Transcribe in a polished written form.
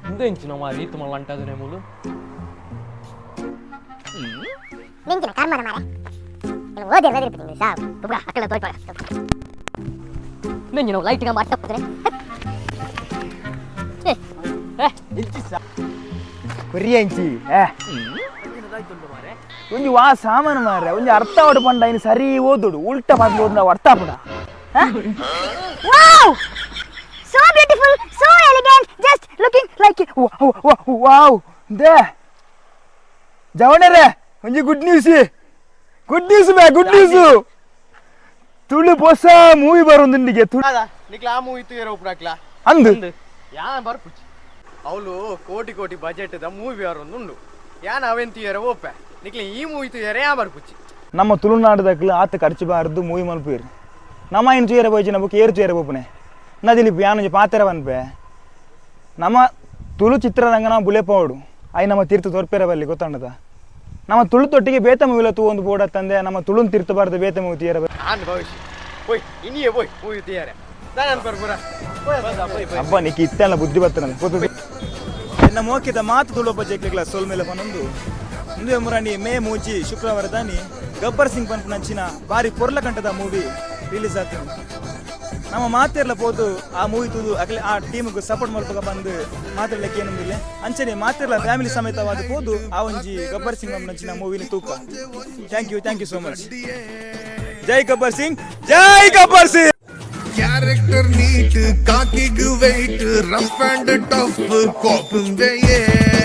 ఇందేంచిన మరి తుమ్మలు అంటది మూలు Minchina karmana mare. Ilo odir putting sa. Tubra akala toy pa. Minchina light ga matta putre. ಇಂಚಿಸ ಕೊರಿಯಂಚಿ ಒಂಜಿ ವಾ ಸಾಮಾನು ಮಾರ್ರೆ ಒಂಜಿ ಅರ್ಥ ಹೊಡು ಪಂಡ ಇನ್ನು ಸರಿ ಓದುಡು ಉಲ್ಟ ಬಂದು ಓದ್ ನಾವು ಅರ್ಥ ಪಡ Wow! So beautiful, so elegant, just looking like wow ದೇ ಜವಣರೇ ಒಂಜಿ ಗುಡ್ ನ್ಯೂಸ್ ಬೇ ಗುಡ್ ನ್ಯೂಸ್ ತುಳು ಹೊಸ ಮೂವಿ ಬರೋಂದಿಗೆ ನಿಕ್ಲಾ ಆ ಮೂವಿ ತೂಯರ ಉಪ್ರಾಕ್ಲಾ ಅಂದು ಯಾನ್ ಬರ್ಪುಚ್ಚಿ ಅವಳು ಕೋಟಿ ಬಜೆಟ್ ದ ಮೂವಿ ಅವರೊಂದುಂಡು ಯಾನ್ ಅವೆನ್ ತೂಯರ ಓಪೆ ನಿಕ್ಲ ಈ ಮೂವಿ ತೂಯರ ಯಾ ಬರ್ಪುಚ್ಚಿ ನಮ್ಮ ತುಳುನಾಡದಕ್ಲು ಆತ ಖರ್ಚು ಬಾರದು ಮೂವಿ ಮಲ್ಪೇರು ನಮ್ಮ ಇನ್ನು ತೂಯರ ಹೋಯ್ಚಿ ನಮಗೆ ಏರು ತೂಯರ ಬೋಪನೆ ನದಿಲಿ ಯಾನೊಂಜಿ ಪಾತ್ರ ಬನ್ಪೆ ನಮ್ಮ ತುಳು ಚಿತ್ರರಂಗ ನಾವು ಬುಲೆಪೋಡು ಅයි ನಮ್ಮ ತೀರ್ಥ ತೋರ್ಪೇರ ಬಲ್ಲಿ ಗೊತ್ತಾಂಡದ ನಮ್ಮ ತುಳು ತೊಟ್ಟಿಗೆ ಬೇತ ಮೂವಿಲ ತೂ ಒಂದು ಬೋಡ ತಂದೆ ನಮ್ಮ ತುಳುನ್ ತೀರ್ಥಬಾರ್ದು ಬೇತ ಮೂವಿ ತೀಯರ ಆನ್ ಭವಿಷ್ಯ ಹೋಯ್ ಇನ್ನಿಯೇ ಹೋಯ್ ಮೂವಿ ತೂಯರ ನಾನು ಬರ್ಬರ ಅಬ್ಬ ನಿಕ್ಕಿ ಇತ್ತೆಲ್ಲ ಬುದ್ಧಿ ಬರ್ತನಲ್ಲ ಎನ್ನ ಮೋಕಿದ ಮಾತು ತುಳುಪ ಜೆಕ್ಲಿಗ್ಲ ಸೋಲ್ ಮೇಲೆ ಬಂದೊಂದು ಮುಂದೆ ಮುರಾಣಿ ಮೇ ಮೂಜಿ ಶುಕ್ರವಾರ ದಾನಿ ಗಬ್ಬರ್ ಸಿಂಗ್ ಪನ್ಪು ನಂಚಿನ ಬಾರಿ ಪೊರ್ಲ ಕಂಠದ ಮೂವಿ ರಿಲೀಸ್ ಆಗ್ತದೆ ನಮ್ಮ ಮಾತೇರ್ಲ ಪೋದು ಆ ಮೂವಿ ತೂದು ಅಗಲೇ ಆ ಟೀಮ್ಗೆ ಸಪೋರ್ಟ್ ಮಾಡ್ಬೇಕ ಬಂದು ಮಾತಾಡ್ಲಿಕ್ಕೆ ಏನೊಂದಿಲ್ಲ ಅಂಚನೆ ಮಾತೇರ್ಲ ಫ್ಯಾಮಿಲಿ ಸಮೇತವಾದ ಪೋದು ಆ ಒಂಜಿ ಗಬ್ಬರ್ ಸಿಂಗ್ ಪನ್ಪು ನಂಚಿನ ಮೂವಿನ ತೂಕ ಥ್ಯಾಂಕ್ ಯು ಸೋ ಮಚ್ ಜೈ Gabbar Singh Character neat, khaki weight, rough and tough, cop in the air.